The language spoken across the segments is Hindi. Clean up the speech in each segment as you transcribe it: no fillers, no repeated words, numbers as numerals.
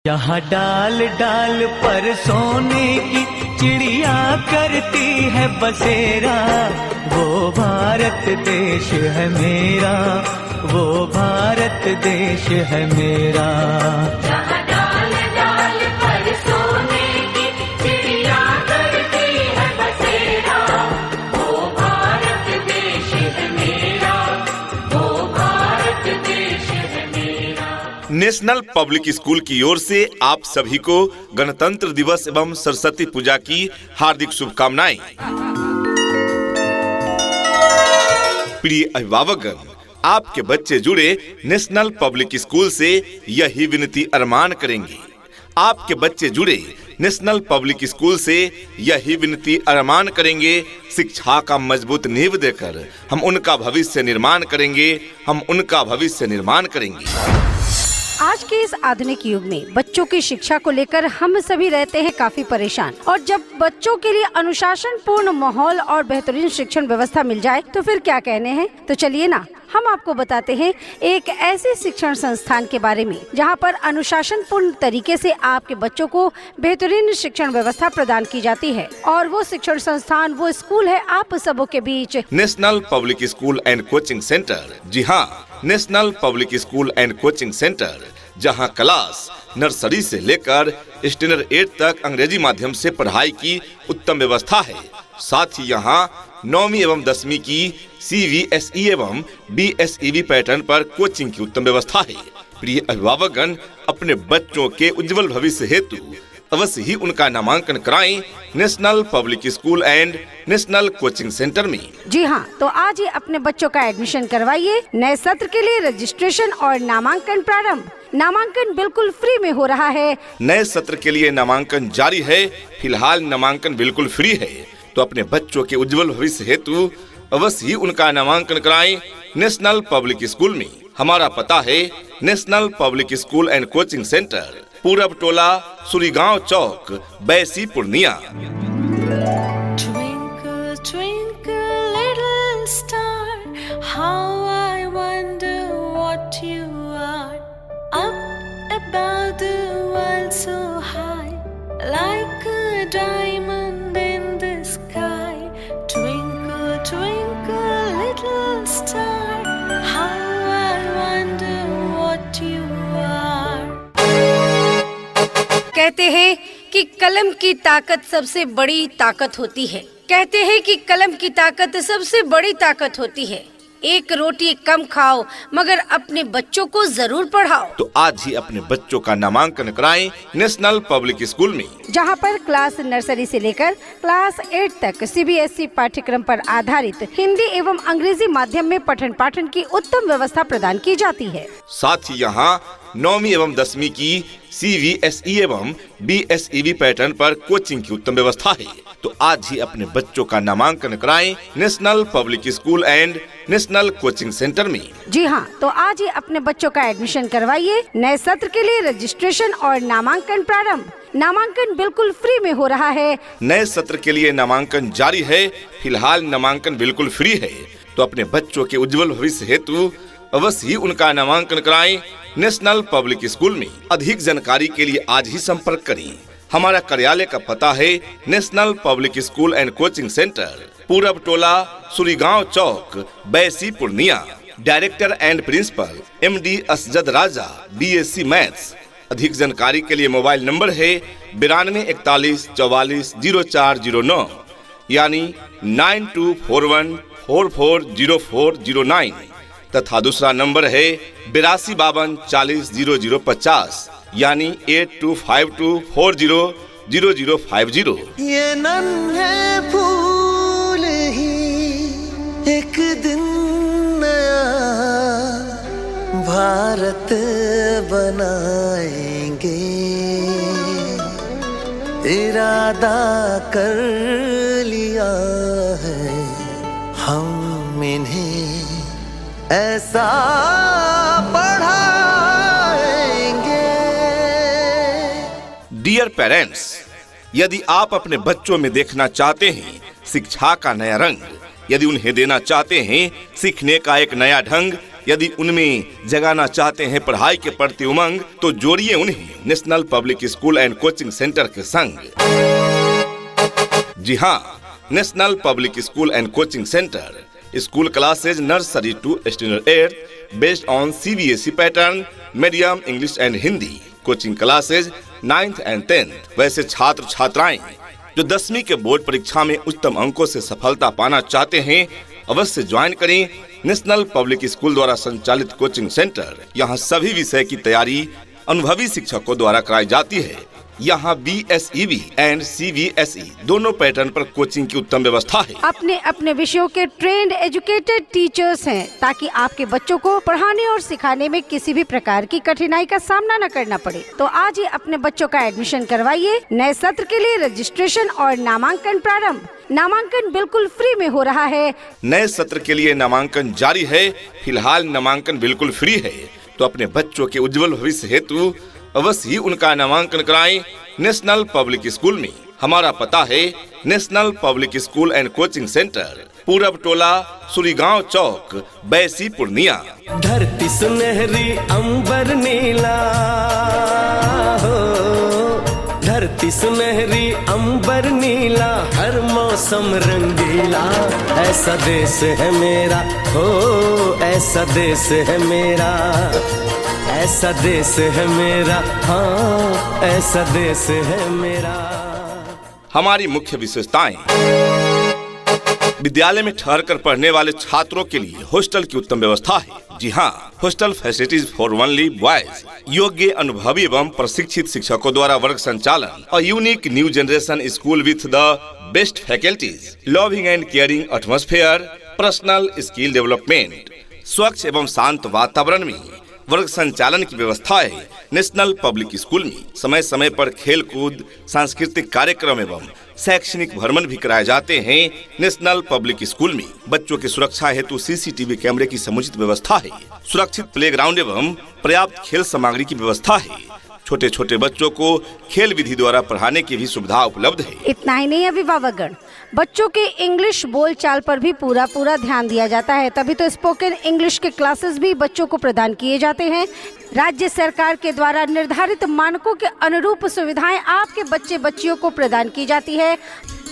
यहाँ डाल डाल पर सोने की चिड़िया करती है बसेरा, वो भारत देश है मेरा, वो भारत देश है मेरा। यहाँ डाल डाल पर सोने की चिड़िया करती है बसेरा, वो भारत देश है मेरा, वो भारत देश है मेरा। नेशनल पब्लिक स्कूल की ओर से आप सभी को गणतंत्र दिवस एवं सरस्वती पूजा की हार्दिक शुभकामनाएं। प्रिय अभिभावकगण, आपके बच्चे जुड़े नेशनल पब्लिक स्कूल से यही विनती अरमान करेंगे। आपके बच्चे जुड़े नेशनल पब्लिक स्कूल से यही विनती अरमान करेंगे, शिक्षा का मजबूत नींव देकर हम उनका भविष्य निर्माण करेंगे, हम उनका भविष्य निर्माण करेंगे। आज के इस आधुनिक युग में बच्चों की शिक्षा को लेकर हम सभी रहते हैं काफी परेशान, और जब बच्चों के लिए अनुशासन पूर्ण माहौल और बेहतरीन शिक्षण व्यवस्था मिल जाए तो फिर क्या कहने हैं। तो चलिए ना, हम आपको बताते हैं एक ऐसे शिक्षण संस्थान के बारे में जहां पर अनुशासन पूर्ण तरीके से आपके बच्चों को बेहतरीन शिक्षण व्यवस्था प्रदान की जाती है। और वो शिक्षण संस्थान, वो स्कूल है आप सबों के बीच national public school and coaching centre. जी हाँ, national public school and coaching centre, जहां क्लास नर्सरी से लेकर स्टैंडर्ड 8 तक अंग्रेजी माध्यम से पढ़ाई की उत्तम व्यवस्था है। साथ ही यहां 9वीं एवं 10वीं की CBSE एवं BSEB पैटर्न पर कोचिंग की उत्तम व्यवस्था है। प्रिय अभिभावकगण, अपने बच्चों के उज्जवल भविष्य हेतु अवश्य ही उनका नामांकन कराएं national public school and national coaching centre में। जी हाँ, तो आज ही अपने बच्चों का एडमिशन करवाइए। नए सत्र के लिए रजिस्ट्रेशन और नामांकन प्रारंभ। नामांकन बिल्कुल फ्री में हो रहा है। नए सत्र के लिए नामांकन जारी है। फिलहाल नामांकन बिल्कुल फ्री है, तो अपने बच्चों के उज्जवल भविष्य हेतु अवश्य ही उनका नामांकन कराएं नेशनल पब्लिक स्कूल में। हमारा पता है national public school and coaching centre, Purab Tola, Surigaon Chowk, Baisi, Purnia. Twinkle, twinkle, little star, how I wonder what you are. Up above the world so high, like a diamond in the sky. Twinkle, twinkle, little star, how I wonder what you are. कहते हैं कि कलम की ताकत सबसे बड़ी ताकत होती है। कहते हैं कि कलम की ताकत सबसे बड़ी ताकत होती है। एक रोटी कम खाओ मगर अपने बच्चों को जरूर पढ़ाओ। तो आज ही अपने बच्चों का नामांकन कराएं नेशनल पब्लिक स्कूल में, जहां पर क्लास नर्सरी से लेकर क्लास 8 तक CBSE पाठ्यक्रम पर आधारित हिंदी एवं अंग्रेजी माध्यम में पठन पाठन की उत्तम व्यवस्था प्रदान की जाती है। साथ ही यहाँ 9वीं एवं 10वीं की CBSE एवं BSEB पैटर्न पर कोचिंग की उत्तम व्यवस्था है। तो आज ही अपने बच्चों का नामांकन कराएं national public school and national coaching centre में। जी हाँ, तो आज ही अपने बच्चों का एडमिशन करवाइए। नए सत्र के लिए रजिस्ट्रेशन और नामांकन प्रारंभ। नामांकन बिल्कुल फ्री में हो रहा है। नए सत्र के लिए नामांकन जारी है। फिलहाल नामांकन बिल्कुल फ्री है, तो अपने बच्चों के उज्जवल भविष्य हेतु अवश्य ही उनका नामांकन कराएं नेशनल पब्लिक स्कूल में। अधिक जानकारी के लिए आज ही संपर्क करें। हमारा कार्यालय का पता है national public school and coaching centre, Purab Tola, Surigaon Chowk, Baisi, Purnia. Director and principal MD Asjad Raja, BSc maths. अधिक जानकारी के लिए मोबाइल नंबर है 92 41 44 0409, यानी 9241 440409, तथा दूसरा नंबर है 82 52 40 0050, यानी 8252 40 0050। ये नन्हे फूल ही एक दिन नया भारत बनाएंगे, इरादा कर लिया है हम इन्हें ऐसा पढ़ाएंगे। डियर पेरेंट्स, यदि आप अपने बच्चों में देखना चाहते हैं शिक्षा का नया रंग, यदि उन्हें देना चाहते हैं सीखने का एक नया ढंग, यदि उनमें जगाना चाहते हैं पढ़ाई के प्रति उमंग, तो जोड़िए उन्हें national public school and coaching centre के संग। जी हाँ, national public school and coaching centre school classes nursery to standard 8 based on CBSE pattern, medium English and Hindi. Coaching classes 9th and 10th। वैसे छात्र छात्राएं जो 10वीं के बोर्ड परीक्षा में उच्चतम अंकों से सफलता पाना चाहते हैं, अवश्य ज्वाइन करें नेशनल पब्लिक स्कूल द्वारा संचालित कोचिंग सेंटर। यहाँ सभी विषय की तैयारी अनुभवी शिक्षकों द्वारा कराई जाती है। यहाँ BSEB एंड CBSE दोनों पैटर्न पर कोचिंग की उत्तम व्यवस्था है। अपने अपने विषयों के ट्रेंड एजुकेटेड टीचर्स हैं, ताकि आपके बच्चों को पढ़ाने और सिखाने में किसी भी प्रकार की कठिनाई का सामना न करना पड़े। तो आज ही अपने बच्चों का एडमिशन करवाइए। नए सत्र के लिए रजिस्ट्रेशन और नामांकन प्रारंभ। नामांकन बिल्कुल फ्री में हो रहा है। नए सत्र के लिए नामांकन जारी है। फिलहाल नामांकन बिल्कुल फ्री है, तो अपने बच्चों के उज्जवल भविष्य हेतु अवश्य ही उनका नामांकन कराएं नेशनल पब्लिक स्कूल में। हमारा पता है national public school and coaching centre, Purab टोला, सूरीगांव चौक, बैसी, पूर्णिया। धरती सुनहरी अंबर नीला हो, धरती सुनहरी अंबर नीला, हर मौसम रंगीला। ऐसा देश है मेरा हो, ऐसा देश है मेरा, ऐसा देश है मेरा, हाँ ऐसा देश है मेरा। हमारी मुख्य विशेषताएं: विद्यालय में ठहर कर पढ़ने वाले छात्रों के लिए हॉस्टल की उत्तम व्यवस्था है। जी हाँ, hostel facilities for only boys. योग्य, अनुभवी एवं प्रशिक्षित शिक्षकों द्वारा वर्ग संचालन। और unique new generation school with the best faculties, loving and caring atmosphere, personal skill development. स्वच्छ एवं शांत वातावरण में वर्ग संचालन की व्यवस्था है। नेशनल पब्लिक स्कूल में समय समय पर खेल कूद, सांस्कृतिक कार्यक्रम एवं शैक्षणिक भ्रमण भी कराए जाते हैं। नेशनल पब्लिक स्कूल में बच्चों की सुरक्षा हेतु CCTV कैमरे की समुचित व्यवस्था है। सुरक्षित प्लेग्राउंड एवं पर्याप्त खेल सामग्री की व्यवस्था है। छोटे छोटे बच्चों को खेल विधि द्वारा पढ़ाने की भी सुविधा उपलब्ध है। इतना ही नहीं, अभिभावकगण, बच्चों के इंग्लिश बोलचाल पर भी पूरा ध्यान दिया जाता है। तभी तो स्पोकन इंग्लिश के क्लासेस भी बच्चों को प्रदान किए जाते हैं। राज्य सरकार के द्वारा निर्धारित मानकों के अनुरूप सुविधाएं आपके बच्चे बच्चियों को प्रदान की जाती है।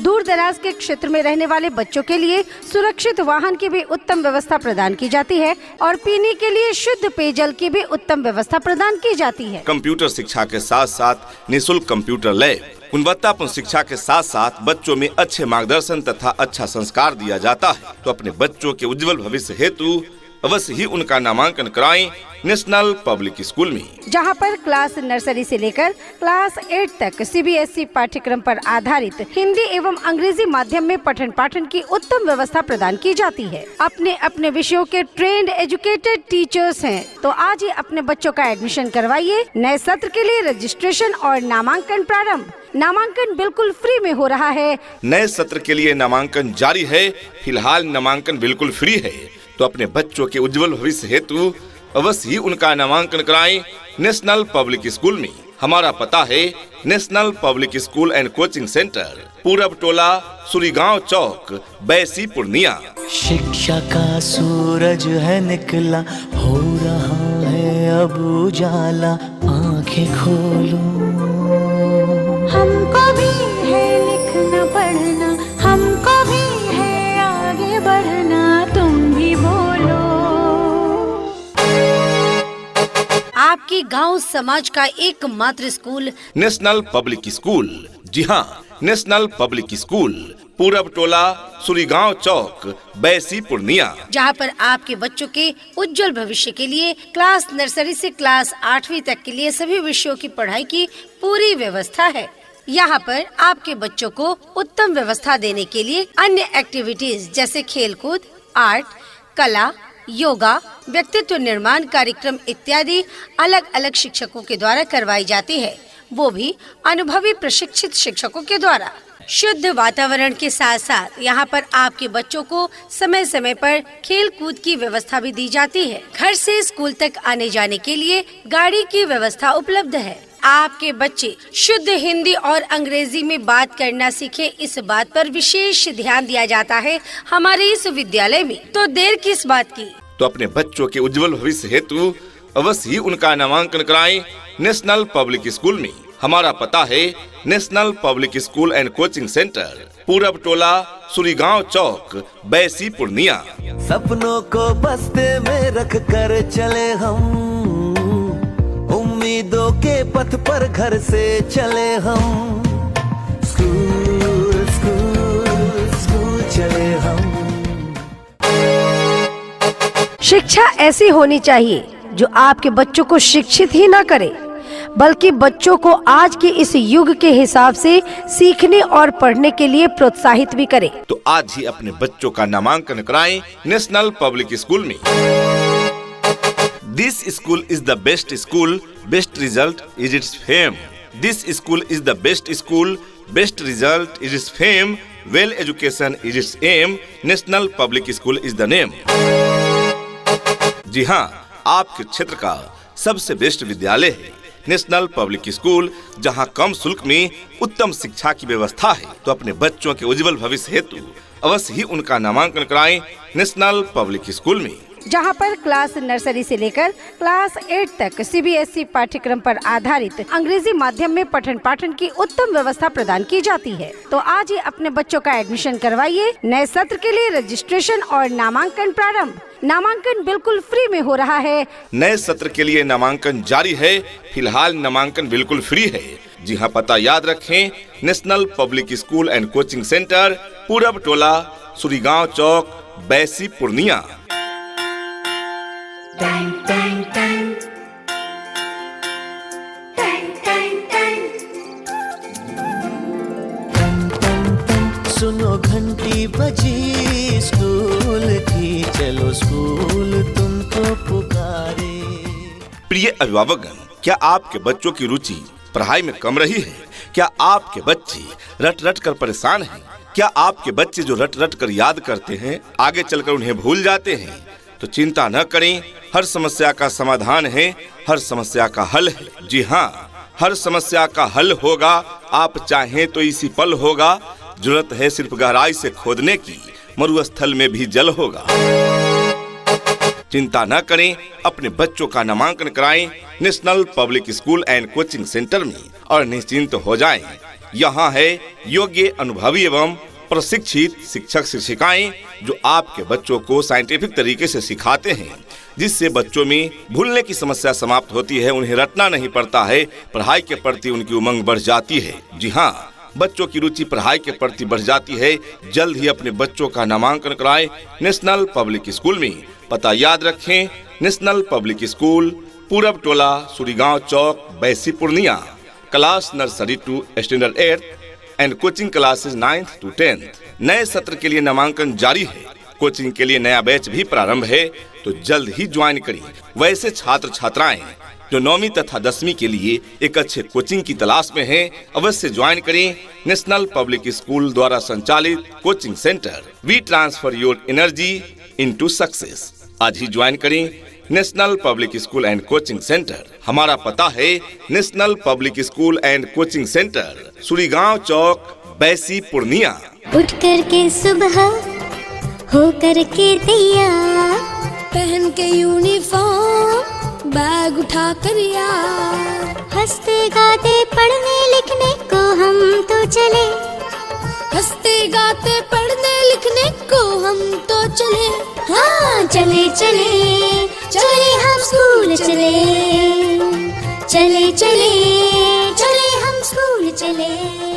दूर दराज के क्षेत्र में रहने वाले बच्चों के लिए सुरक्षित वाहन की भी उत्तम व्यवस्था प्रदान की जाती है और पीने के लिए शुद्ध पेयजल की भी उत्तम व्यवस्था प्रदान की जाती है। कंप्यूटर शिक्षा के साथ साथ निःशुल्क कंप्यूटर लैब, गुणवत्तापूर्ण शिक्षा के साथ साथ बच्चों में अच्छे मार्गदर्शन तथा अच्छा संस्कार दिया जाता है। तो अपने बच्चों के उज्जवल भविष्य हेतु अवश्य ही उनका नामांकन कराएं नेशनल पब्लिक स्कूल में, जहां पर क्लास नर्सरी से लेकर क्लास 8 तक CBSE पाठ्यक्रम पर आधारित हिंदी एवं अंग्रेजी माध्यम में पठन पाठन की उत्तम व्यवस्था प्रदान की जाती है। अपने अपने विषयों के ट्रेंड एजुकेटेड टीचर्स हैं, तो आज ही अपने बच्चों का एडमिशन करवाइए। नए सत्र के लिए रजिस्ट्रेशन और नामांकन प्रारंभ। नामांकन बिल्कुल फ्री में हो रहा है। नए सत्र के लिए नामांकन जारी है। फिलहाल नामांकन बिल्कुल फ्री है, तो अपने बच्चों के उज्जवल भविष्य हेतु अवश्य ही उनका नामांकन कराएं नेशनल पब्लिक स्कूल में। हमारा पता है national public school and coaching centre, Purab टोला, सूरीगांव चौक, बैसी, पूर्णिया। शिक्षा का सूरज है निकला, हो रहा है अब उजाला, आंखें खोलो। हमको भी है लिखना पढ़ना, हमको भी है आगे बढ़ना, तुम भी बोलो। आपकी गांव समाज का एकमात्र स्कूल नेशनल पब्लिक स्कूल। जी हाँ, नेशनल पब्लिक स्कूल, पूरब टोला, सूरीगांव चौक, बैसी, पूर्णिया। जहां पर आपके बच्चों के उज्जवल भविष्य के लिए क्लास नर्सरी से क्लास 8वीं तक के लिए सभी विषयों की पढ़ाई की पूरी व्यवस्था है। यहाँ पर आपके बच्चों को उत्तम व्यवस्था देने के लिए अन्य एक्टिविटीज जैसे खेलकूद, आर्ट, कला, योगा, व्यक्तित्व निर्माण कार्यक्रम इत्यादि अलग अलग शिक्षकों के द्वारा करवाई जाती है, वो भी अनुभवी प्रशिक्षित शिक्षकों के द्वारा। शुद्ध वातावरण के साथ साथ यहाँ पर आपके बच्चों को समय समय पर खेल कूद की व्यवस्था भी दी जाती है। घर से स्कूल तक आने जाने के लिए गाड़ी की व्यवस्था उपलब्ध है। आपके बच्चे शुद्ध हिंदी और अंग्रेजी में बात करना सीखे, इस बात पर विशेष ध्यान दिया जाता है हमारे इस विद्यालय में। तो देर किस बात की, तो अपने बच्चों के उज्जवल भविष्य हेतु अवश्य ही उनका नामांकन कराएं नेशनल पब्लिक स्कूल में। हमारा पता है national public school and coaching centre, Purab Tola, Surigaon Chowk, Baisi, Purnia. सपनों को बस्ते में रख कर चले हम, उम्मीदों के पथ पर घर से चले हम, स्कूल स्कूल स्कूल चले हम। शिक्षा ऐसी होनी चाहिए जो आपके बच्चों को शिक्षित ही ना करे, बल्कि बच्चों को आज के इस युग के हिसाब से सीखने और पढ़ने के लिए प्रोत्साहित भी करे। तो आज ही अपने बच्चों का नामांकन कराएं नेशनल पब्लिक स्कूल में। This school is the best school, best result is its fame. This school is the best school, best result is its fame. Well education is its aim, national public school is the name. जी हाँ, आपके क्षेत्र का सबसे बेस्ट विद्यालय है नेशनल पब्लिक स्कूल, जहां कम शुल्क में उत्तम शिक्षा की व्यवस्था है। तो अपने बच्चों के उज्जवल भविष्य हेतु अवश्य ही उनका नामांकन कराएं नेशनल पब्लिक स्कूल में, जहां पर क्लास नर्सरी से लेकर क्लास 8 तक CBSE पाठ्यक्रम पर आधारित अंग्रेजी माध्यम में पठन पाठन की उत्तम व्यवस्था प्रदान की जाती है। तो आज ही अपने बच्चों का एडमिशन करवाइए। नए सत्र के लिए रजिस्ट्रेशन और नामांकन प्रारंभ। नामांकन बिल्कुल फ्री में हो रहा है। नए सत्र के लिए नामांकन जारी है। फिलहाल नामांकन बिल्कुल फ्री है। जी हाँ, पता याद रखें, national public school and coaching centre, Purab Tola, Surigaon Chowk, Baisi, Purnia. सुनो घंटी बजी स्कूल की, चलो स्कूल तुमको पुकारे। प्रिय अभिभावकगण, क्या आपके बच्चों की रुचि पढ़ाई में कम रही है? क्या आपके बच्चे रट रट कर परेशान हैं? क्या आपके बच्चे जो रट रट कर याद करते हैं आगे चलकर उन्हें भूल जाते हैं? तो चिंता न करें, हर समस्या का समाधान है, हर समस्या का हल है। जी हाँ, हर समस्या का हल होगा, आप चाहें तो इसी पल होगा। जरूरत है सिर्फ गहराई से खोदने की, मरुस्थल में भी जल होगा। चिंता न करें, अपने बच्चों का नामांकन कराएं national public school and coaching centre में और निश्चिंत हो जाएं। यहाँ है योग्य, अनुभवी एवं प्रशिक्षित शिक्षक शिक्षिकाएं जो आपके बच्चों को साइंटिफिक तरीके से सिखाते हैं, जिससे बच्चों में भूलने की समस्या समाप्त होती है, उन्हें रटना नहीं पड़ता है, पढ़ाई के प्रति उनकी उमंग बढ़ जाती है। जी हाँ, बच्चों की रुचि पढ़ाई के प्रति बढ़ जाती है। जल्द ही अपने बच्चों का नामांकन कराएं नेशनल पब्लिक स्कूल में। पता याद रखें, नेशनल पब्लिक स्कूल, पूरब Tola, Surigaon Chowk, Baisi, Purnia. Class nursery to standard 8 and coaching classes 9th to 10th। नए सत्र के लिए नामांकन जारी है। कोचिंग के लिए नया बैच भी प्रारंभ है, तो जल्द ही ज्वाइन करें। वैसे छात्र छात्राएं जो 9वीं तथा 10वीं के लिए एक अच्छे कोचिंग की तलाश में हैं, अवश्य ज्वाइन करें नेशनल पब्लिक स्कूल द्वारा संचालित coaching centre. We transfer your energy into success. आज ही ज्वाइन करें national public school and coaching centre. हमारा पता है national public school and coaching centre, Surigaon Chowk, Baisi, Purnia. उठ करके सुबह हो करके तैयार, पहन के यूनिफॉर्म, बैग उठा कर यार, हंसते गाते पढ़ने लिखने को हम तो चले, हंसते गाते पढ़ने लिखने को हम तो चले। हाँ चले चले चले हम स्कूल चले, चले चले चले हम स्कूल चले।